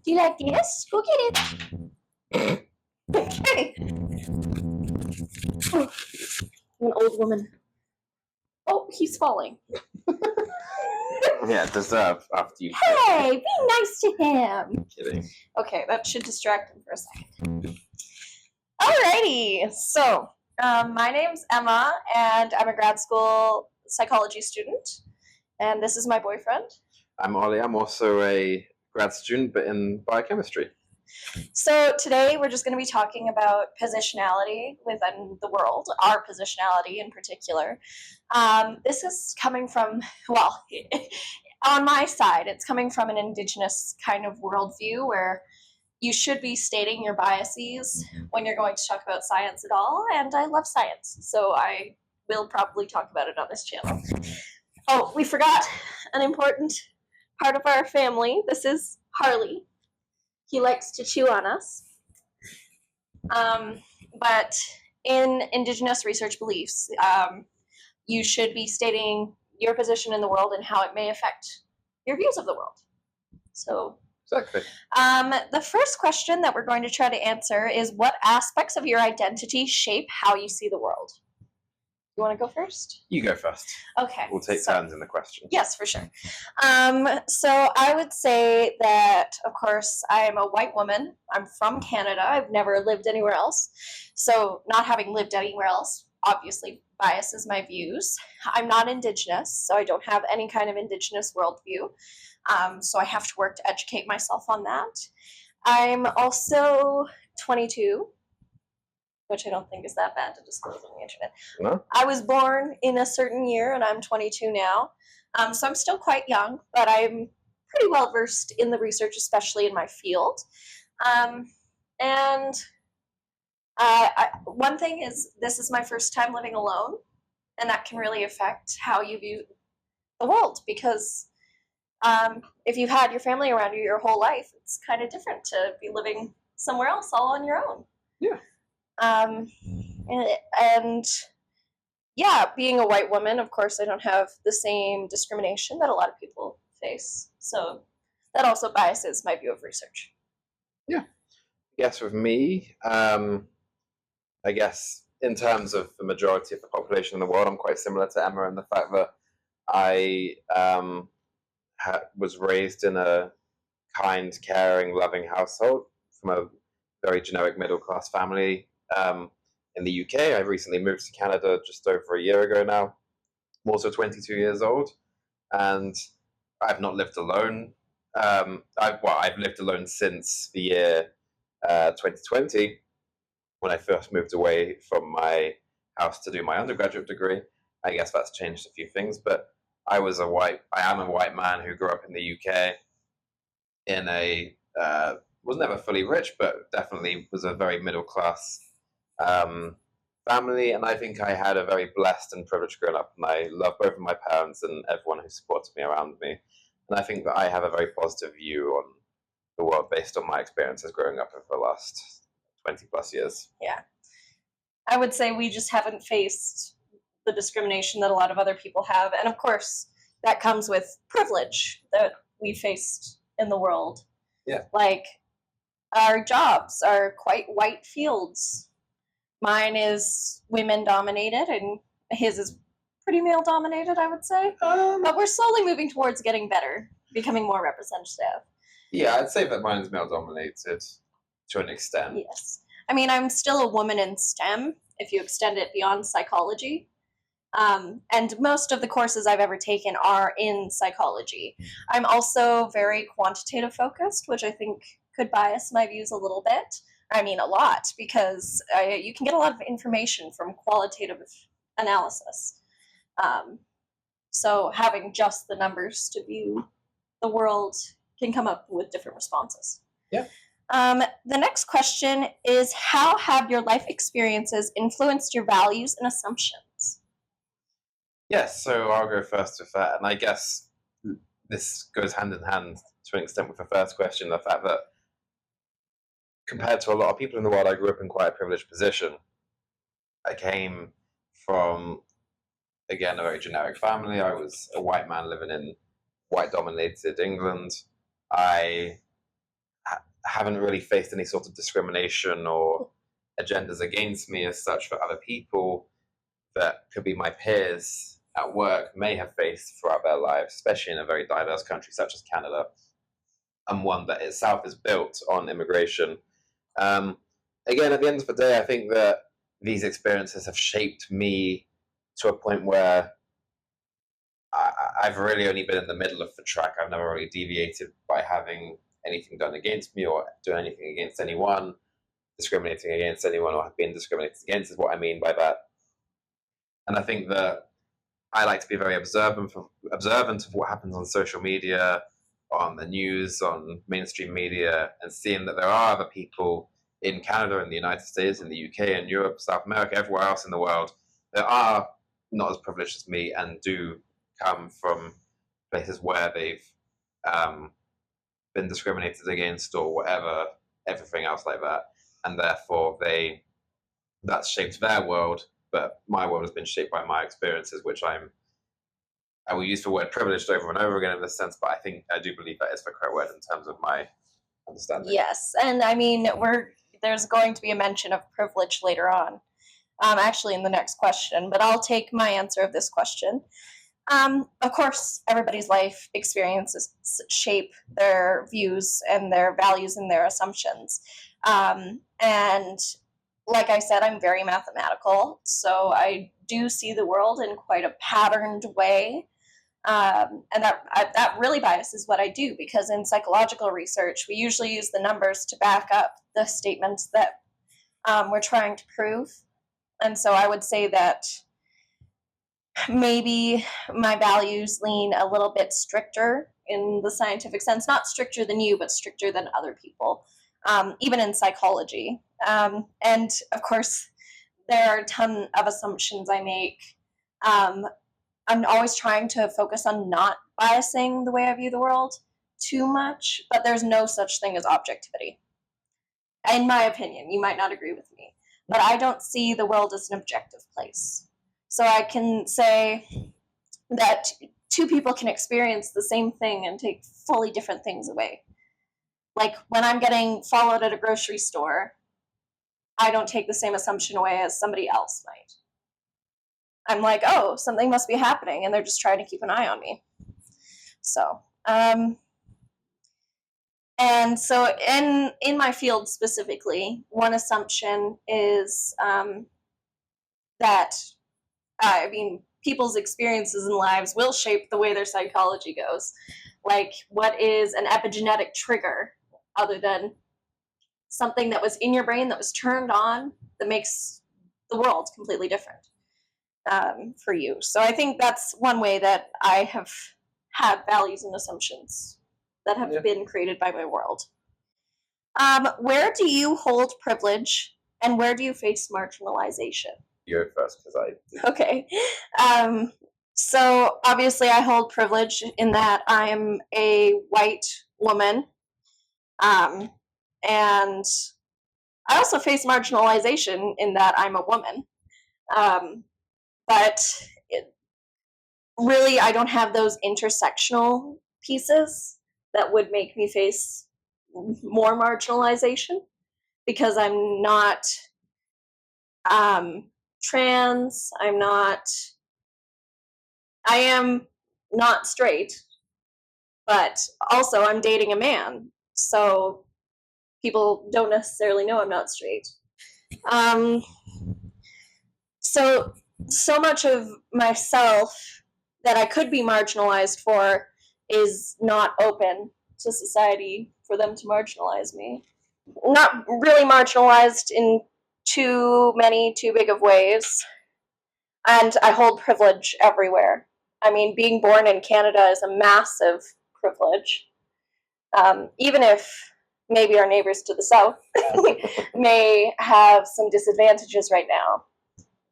Do you like this? Go get it. Okay. Oh, an old woman. Oh, he's falling. Yeah, deserve after you. Hey, be nice to him. I'm kidding. Okay, that should distract him for a second. Alrighty, so my name's Emma, and I'm a grad school psychology student, and this is my boyfriend. I'm Ollie. I'm also a grad student, but in biochemistry. So today we're just going to be talking about positionality within the world, our positionality in particular. This is coming from, well, on my side, it's coming from an indigenous kind of worldview where you should be stating your biases when you're going to talk about science at all, and I love science, so I will probably talk about it on this channel. Oh, we forgot an important part of our family. This is Harley. He likes to chew on us. But in indigenous research beliefs, you should be stating your position in the world and how it may affect your views of the world. So, Exactly. the first question that we're going to try to answer is, what aspects of your identity shape how you see the world? You want to go first? You go first. Okay. We'll take turns in the questions. Yes, for sure. So I would say that, of course, I am a white woman. I'm from Canada. I've never lived anywhere else. So not having lived anywhere else obviously biases my views. I'm not Indigenous, so I don't have any kind of Indigenous worldview. So I have to work to educate myself on that. I'm also 22. Which I don't think is that bad to disclose on the internet. No? I was born in a certain year, and I'm 22 now. So I'm still quite young, but I'm pretty well versed in the research, especially in my field. One thing is, this is my first time living alone, and that can really affect how you view the world, because if you've had your family around you your whole life, it's kind of different to be living somewhere else all on your own. Yeah. And yeah, being a white woman, of course, I don't have the same discrimination that a lot of people face. So that also biases my view of research. Yeah. I guess with me, I guess in terms of the majority of the population in the world, I'm quite similar to Emma in the fact that I was raised in a kind, caring, loving household from a very generic middle-class family. In the UK, I recently moved to Canada just over a year ago now. I'm also 22 years old, and I've not lived alone. I've lived alone since the year 2020, when I first moved away from my house to do my undergraduate degree. I guess that's changed a few things, but I am a white man who grew up in the UK in a was never fully rich, but definitely was a very middle class family, and I think I had a very blessed and privileged growing up, and I love both of my parents and everyone who supported me around me. And I think that I have a very positive view on the world based on my experiences growing up over the last 20 plus years. Yeah. I would say we just haven't faced the discrimination that a lot of other people have, and of course that comes with privilege that we faced in the world. Yeah. Like, our jobs are quite white fields. Mine is women dominated, and his is pretty male dominated, I would say. But we're slowly moving towards getting better, becoming more representative. Yeah, I'd say that mine is male dominated to an extent. Yes. I mean, I'm still a woman in STEM, if you extend it beyond psychology. And most of the courses I've ever taken are in psychology. I'm also very quantitative focused, which I think could bias my views a little bit. I mean, a lot, because you can get a lot of information from qualitative analysis. So having just the numbers to view the world can come up with different responses. Yeah. The next question is, how have your life experiences influenced your values and assumptions? Yes, so I'll go first with that, and I guess this goes hand in hand to an extent with the first question, the fact that compared to a lot of people in the world, I grew up in quite a privileged position. I came from, again, a very generic family. I was a white man living in white-dominated England. I haven't really faced any sort of discrimination or agendas against me as such for other people that could be my peers at work may have faced throughout their lives, especially in a very diverse country such as Canada, and one that itself is built on immigration. Again, at the end of the day, I think that these experiences have shaped me to a point where I've really only been in the middle of the track. I've never really deviated by having anything done against me or doing anything against anyone, discriminating against anyone, or have been discriminated against is what I mean by that. And I think that I like to be very observant of what happens on social media, on the news, on mainstream media, and seeing that there are other people in Canada, in the United States, in the UK, in Europe, South America, everywhere else in the world that are not as privileged as me and do come from places where they've been discriminated against or whatever, everything else like that, and therefore that's shaped their world. But my world has been shaped by my experiences, which I will use the word privileged over and over again in this sense, but I do believe that is the correct word in terms of my understanding. Yes, and I mean, there's going to be a mention of privilege later on, actually in the next question, but I'll take my answer of this question. Of course, everybody's life experiences shape their views and their values and their assumptions. And like I said, I'm very mathematical, so I do see the world in quite a patterned way. And that really biases what I do, because in psychological research, we usually use the numbers to back up the statements that we're trying to prove. And so I would say that maybe my values lean a little bit stricter in the scientific sense, not stricter than you, but stricter than other people, even in psychology. And of course, there are a ton of assumptions I make. I'm always trying to focus on not biasing the way I view the world too much, but there's no such thing as objectivity. In my opinion, you might not agree with me, but I don't see the world as an objective place. So I can say that two people can experience the same thing and take fully different things away. Like when I'm getting followed at a grocery store, I don't take the same assumption away as somebody else might. I'm like, oh, something must be happening, and they're just trying to keep an eye on me. So, and so in my field specifically, one assumption is that, I mean, people's experiences in lives will shape the way their psychology goes. Like, what is an epigenetic trigger other than something that was in your brain that was turned on that makes the world completely different for you? So I think that's one way that I have had values and assumptions that have been created by my world. Where do you hold privilege, and where do you face marginalization? You go first, because I... Okay. So obviously I hold privilege in that I am a white woman. And I also face marginalization in that I'm a woman. But really, I don't have those intersectional pieces that would make me face more marginalization, because I'm not trans, I am not straight, but also I'm dating a man, so people don't necessarily know I'm not straight. So much of myself that I could be marginalized for is not open to society for them to marginalize me. Not really marginalized in too big of ways. And I hold privilege everywhere. I mean, being born in Canada is a massive privilege. Even if maybe our neighbors to the south may have some disadvantages right now,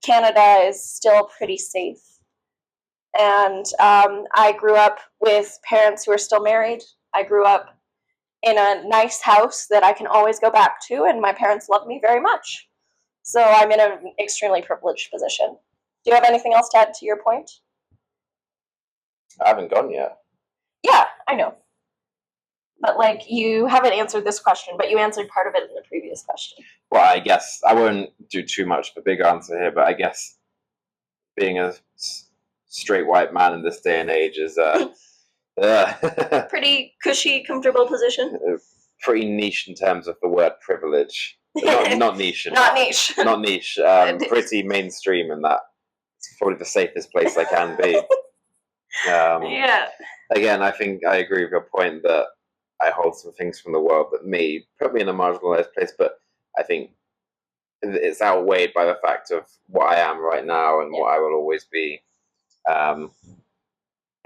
Canada is still pretty safe. And I grew up with parents who are still married. I grew up in a nice house that I can always go back to, and my parents love me very much. So I'm in an extremely privileged position. Do you have anything else to add to your point? I haven't gone yet. Yeah, I know. But like, you haven't answered this question, but you answered part of it in the previous question. Well, I guess I won't do too much of a big answer here, but I guess being a straight white man in this day and age is pretty cushy, comfortable position. Pretty niche in terms of the word privilege. Not niche. Not niche. Not niche. Pretty mainstream in that. It's probably the safest place I can be. Yeah. Again, I think I agree with your point that I hold some things from the world that may put me in a marginalized place, but I think it's outweighed by the fact of what I am right now and what I will always be. And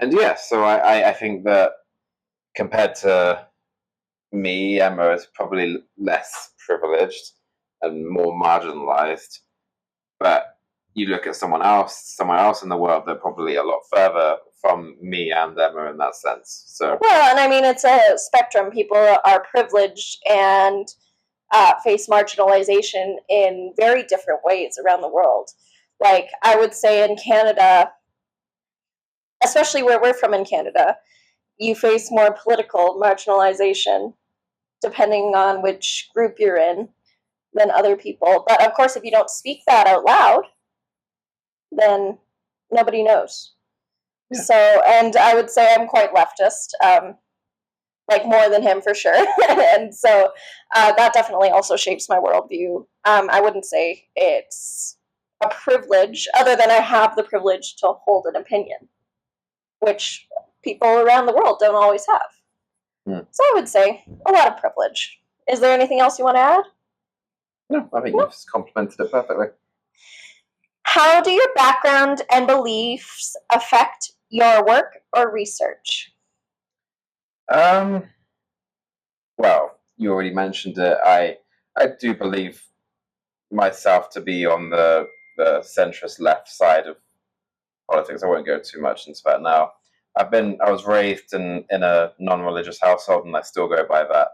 yeah, so I think that compared to me, Emma is probably less privileged and more marginalized. But you look at somewhere else in the world, they're probably a lot further from me and Emma in that sense. So well, and I mean, it's a spectrum. People are privileged and face marginalization in very different ways around the world. Like, I would say in Canada, especially where we're from in Canada, you face more political marginalization depending on which group you're in than other people. But of course, if you don't speak that out loud, then nobody knows. Yeah. So, and I would say I'm quite leftist, like more than him for sure. And so that definitely also shapes my worldview. I wouldn't say it's a privilege, other than I have the privilege to hold an opinion, which people around the world don't always have. So I would say a lot of privilege. Is there anything else you want to add? No, I think you've just complimented it perfectly. How do your background and beliefs affect your work or research? Well, you already mentioned it. I do believe myself to be on the centrist left side of politics. I won't go too much into that now. I was raised in a non-religious household, and I still go by that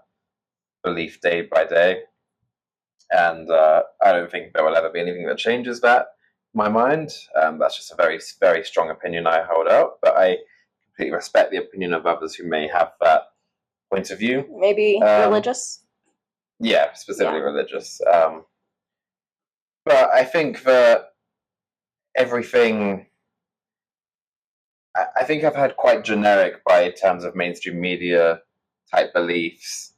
belief day by day. And I don't think there will ever be anything that changes that in my mind. That's just a very, very strong opinion I hold out. But I completely respect the opinion of others who may have that point of view. Maybe religious? Yeah, specifically religious. But I think that everything... I think I've had quite generic by terms of mainstream media type beliefs,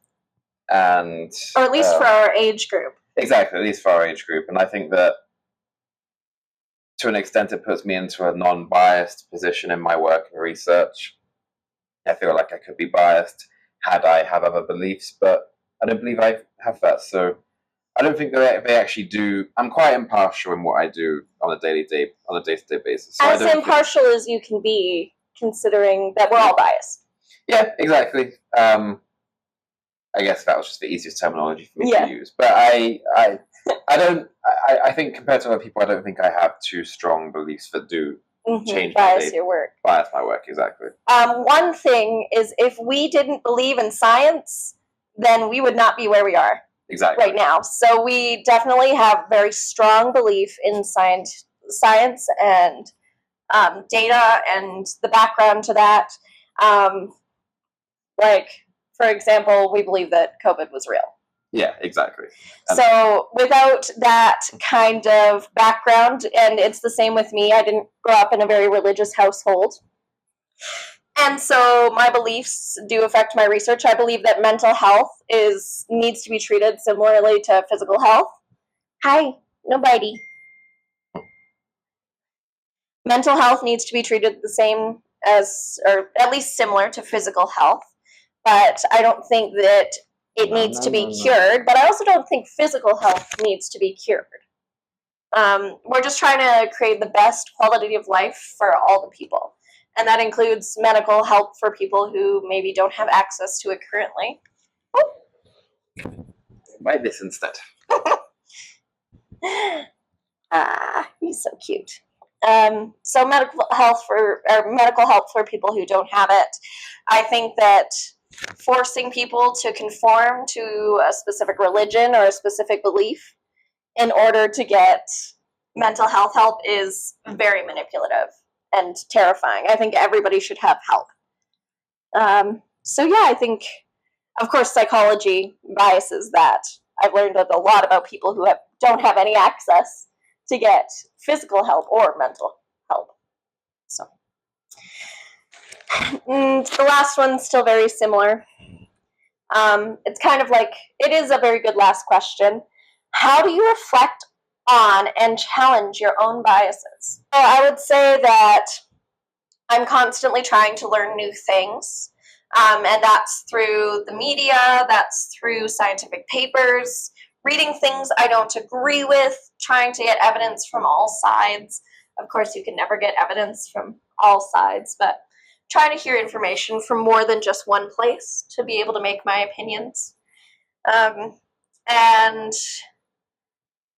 and or at least for our age group. Exactly, at least for our age group. And I think that to an extent it puts me into a non-biased position in my work and research. I feel like I could be biased had I have other beliefs, but I don't believe I have that. So I don't think that they actually do. I'm quite impartial in what I do on a day-to-day basis. So as impartial as you can be, considering that we're all biased. Yeah, exactly. I guess that was just the easiest terminology for me to use. But I think compared to other people, I don't think I have too strong beliefs that do change bias your work. Bias my work, exactly. One thing is, if we didn't believe in science, then we would not be where we are. Exactly. Right now. So we definitely have very strong belief in science and data and the background to that. Like, for example, we believe that COVID was real. Yeah, exactly. So without that kind of background, and it's the same with me, I didn't grow up in a very religious household. And so my beliefs do affect my research. I believe that mental health needs to be treated similarly to physical health. Hi, nobody. Mental health needs to be treated the same as, or at least similar to physical health. But I don't think that it needs to be cured. But I also don't think physical health needs to be cured. We're just trying to create the best quality of life for all the people. And that includes medical help for people who maybe don't have access to it currently. Buy this instead. He's so cute. So medical help for people who don't have it. I think that forcing people to conform to a specific religion or a specific belief in order to get mental health help is very manipulative and terrifying. I think everybody should have help. So yeah, I think of course, psychology biases that. I've learned a lot about people who don't have any access to get physical help or mental help. So, and the last one's still very similar. It's kind of like, it is a very good last question. How do you reflect on and challenge your own biases? So I would say that I'm constantly trying to learn new things. And that's through the media, that's through scientific papers, reading things I don't agree with, trying to get evidence from all sides. Of course, you can never get evidence from all sides, but trying to hear information from more than just one place to be able to make my opinions. And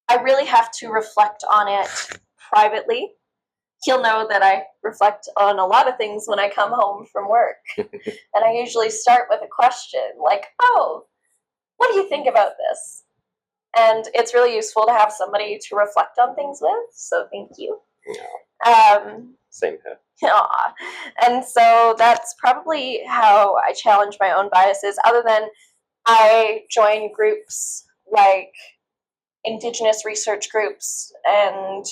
I really have to reflect on it privately. He'll know that I reflect on a lot of things when I come home from work. And I usually start with a question like, oh, what do you think about this? And it's really useful to have somebody to reflect on things with, so thank you. Yeah. Same here. Aw. And so that's probably how I challenge my own biases, other than I join groups like Indigenous research groups and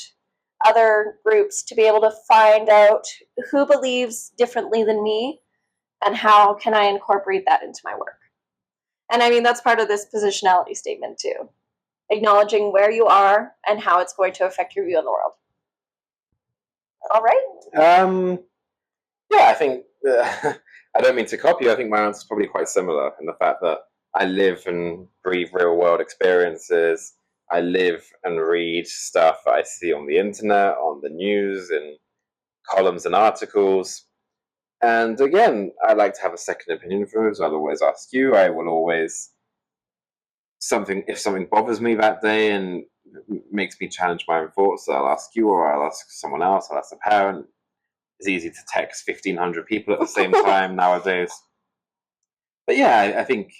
other groups to be able to find out who believes differently than me and how can I incorporate that into my work. And I mean, that's part of this positionality statement too, acknowledging where you are and how it's going to affect your view on the world. All right. Yeah, I think I don't mean to copy you. I think my answer is probably quite similar in the fact that I live and breathe real world experiences. I live and read stuff I see on the internet, on the news, in columns and articles. And again, I like to have a second opinion from it, so I'll always ask you. I will always, if something bothers me that day and makes me challenge my own thoughts, I'll ask you or I'll ask someone else, I'll ask a parent. It's easy to text 1,500 people at the same time nowadays. But yeah, I think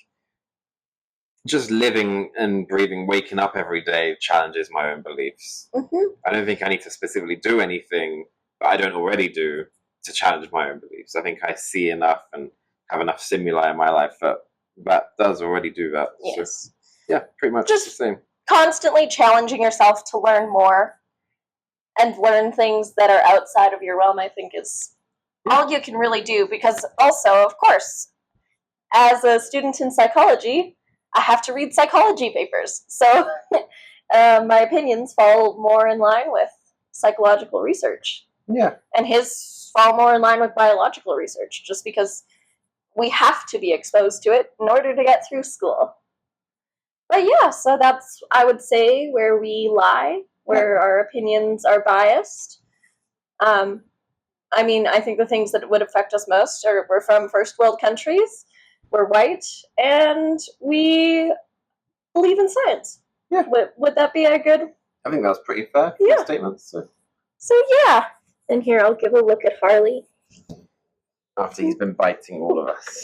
just living and breathing, waking up every day challenges my own beliefs. Mm-hmm. I don't think I need to specifically do anything that I don't already do to challenge my own beliefs. I think I see enough and have enough stimuli in my life that does already do that. Yes. So, yeah, pretty much just the same. Constantly challenging yourself to learn more and learn things that are outside of your realm, I think, is all you can really do. Because also, of course, as a student in psychology, I have to read psychology papers. So my opinions fall more in line with psychological research. Yeah. And his fall more in line with biological research, just because we have to be exposed to it in order to get through school. But yeah, so that's, I would say, where we lie, where our opinions are biased. I mean, I think the things that would affect us most we're from first world countries, we're white, and we believe in science. Yeah. Would that be a good... I think that's pretty fair statement. So yeah. And here, I'll give a look at Harley. After he's been biting all of us.